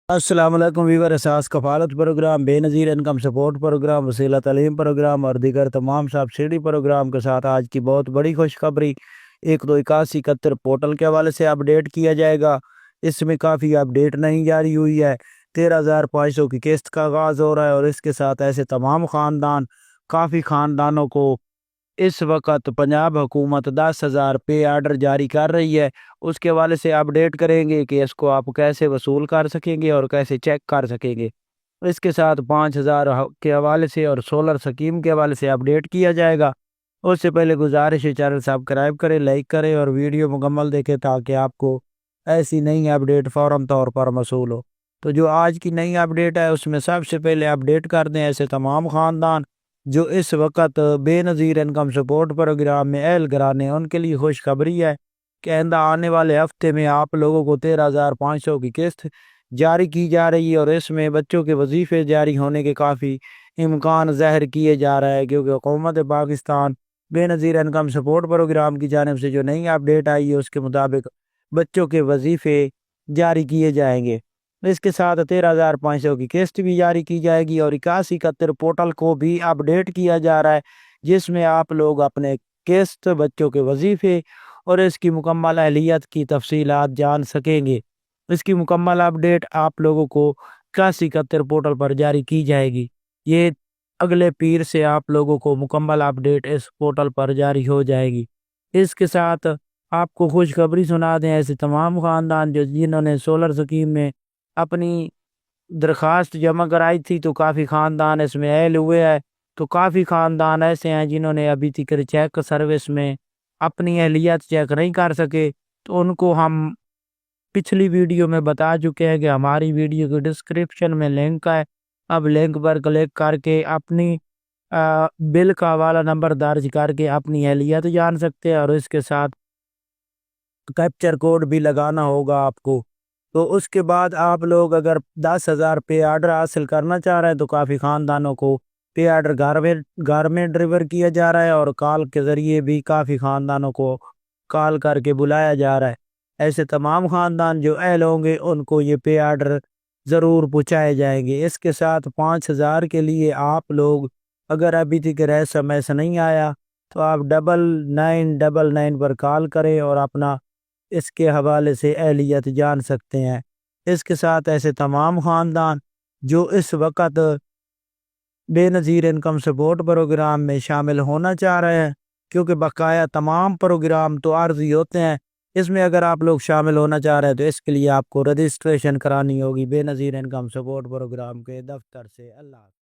السلام علیکم ویور، اساس کفالت پروگرام، بے نظیر انکم سپورٹ پروگرام، وسیلہ تعلیم پروگرام اور دیگر تمام سبسڈی پروگرام کے ساتھ آج کی بہت بڑی خوشخبری 128171 پورٹل کے حوالے سے اپڈیٹ کیا جائے گا۔ اس میں کافی اپڈیٹ نہیں جاری ہوئی ہے۔ 13,500 کی قسط کا آغاز ہو رہا ہے اور اس کے ساتھ ایسے تمام کافی خاندانوں کو اس وقت پنجاب حکومت 10,000 پے آرڈر جاری کر رہی ہے۔ اس کے حوالے سے اپڈیٹ کریں گے کہ اس کو آپ کیسے وصول کر سکیں گے اور کیسے چیک کر سکیں گے۔ اس کے ساتھ 5,000 کے حوالے سے اور سولر سکیم کے حوالے سے اپڈیٹ کیا جائے گا۔ اس سے پہلے گزارش ہے چینل سبسکرائب کریں، لائک کریں اور ویڈیو مکمل دیکھیں تاکہ آپ کو ایسی نئی اپڈیٹ فوراً طور پر موصول ہو۔ تو جو آج کی نئی اپڈیٹ ہے اس میں سب سے پہلے اپڈیٹ کر دیں ایسے تمام خاندان جو اس وقت بے نظیر انکم سپورٹ پروگرام میں اہل گرانے، ان کے لیے خوشخبری ہے کہ آئندہ آنے والے ہفتے میں آپ لوگوں کو 13,500 کی قسط جاری کی جا رہی ہے اور اس میں بچوں کے وظیفے جاری ہونے کے کافی امکان ظاہر کیے جا رہا ہے، کیونکہ حکومت پاکستان بے نظیر انکم سپورٹ پروگرام کی جانب سے جو نئی اپڈیٹ آئی ہے اس کے مطابق بچوں کے وظیفے جاری کیے جائیں گے۔ اس کے ساتھ 13,500 کی قسط بھی جاری کی جائے گی اور 8171 پورٹل کو بھی اپڈیٹ کیا جا رہا ہے جس میں آپ لوگ اپنے قسط، بچوں کے وظیفے اور اس کی مکمل اہلیت کی تفصیلات جان سکیں گے۔ اس کی مکمل اپڈیٹ آپ لوگوں کو 8171 پورٹل پر جاری کی جائے گی۔ یہ اگلے پیر سے آپ لوگوں کو مکمل اپڈیٹ اس پورٹل پر جاری ہو جائے گی۔ اس کے ساتھ آپ کو خوشخبری سنا دیں ایسے تمام خاندان جنہوں نے سولر سکیم میں اپنی درخواست جمع کرائی تھی تو کافی خاندان اس میں اہل ہوئے ہیں، تو کافی خاندان ایسے ہیں جنہوں نے ابھی تک چیک سروس میں اپنی اہلیت چیک نہیں کر سکے، تو ان کو ہم پچھلی ویڈیو میں بتا چکے ہیں کہ ہماری ویڈیو کے ڈسکرپشن میں لنک ہے، اب لنک پر کلک کر کے اپنی بل کا حوالہ نمبر درج کر کے اپنی اہلیت جان سکتے ہیں اور اس کے ساتھ کیپچر کوڈ بھی لگانا ہوگا آپ کو۔ تو اس کے بعد آپ لوگ اگر 10,000 پے آرڈر حاصل کرنا چاہ رہے ہیں تو کافی خاندانوں کو پے آرڈر گھر میں ڈلیور کیا جا رہا ہے اور کال کے ذریعے بھی کافی خاندانوں کو کال کر کے بلایا جا رہا ہے۔ ایسے تمام خاندان جو اہل ہوں گے ان کو یہ پے آرڈر ضرور پہنچائے جائیں گے۔ اس کے ساتھ 5,000 کے لیے آپ لوگ اگر ابھی تک SMS نہیں آیا تو آپ 9999 پر کال کریں اور اپنا اس کے حوالے سے اہلیت جان سکتے ہیں۔ اس کے ساتھ ایسے تمام خاندان جو اس وقت بے نظیر انکم سپورٹ پروگرام میں شامل ہونا چاہ رہے ہیں، کیونکہ بقایا تمام پروگرام تو عارضی ہوتے ہیں، اس میں اگر آپ لوگ شامل ہونا چاہ رہے ہیں تو اس کے لیے آپ کو رجسٹریشن کرانی ہوگی بے نظیر انکم سپورٹ پروگرام کے دفتر سے۔ اللہ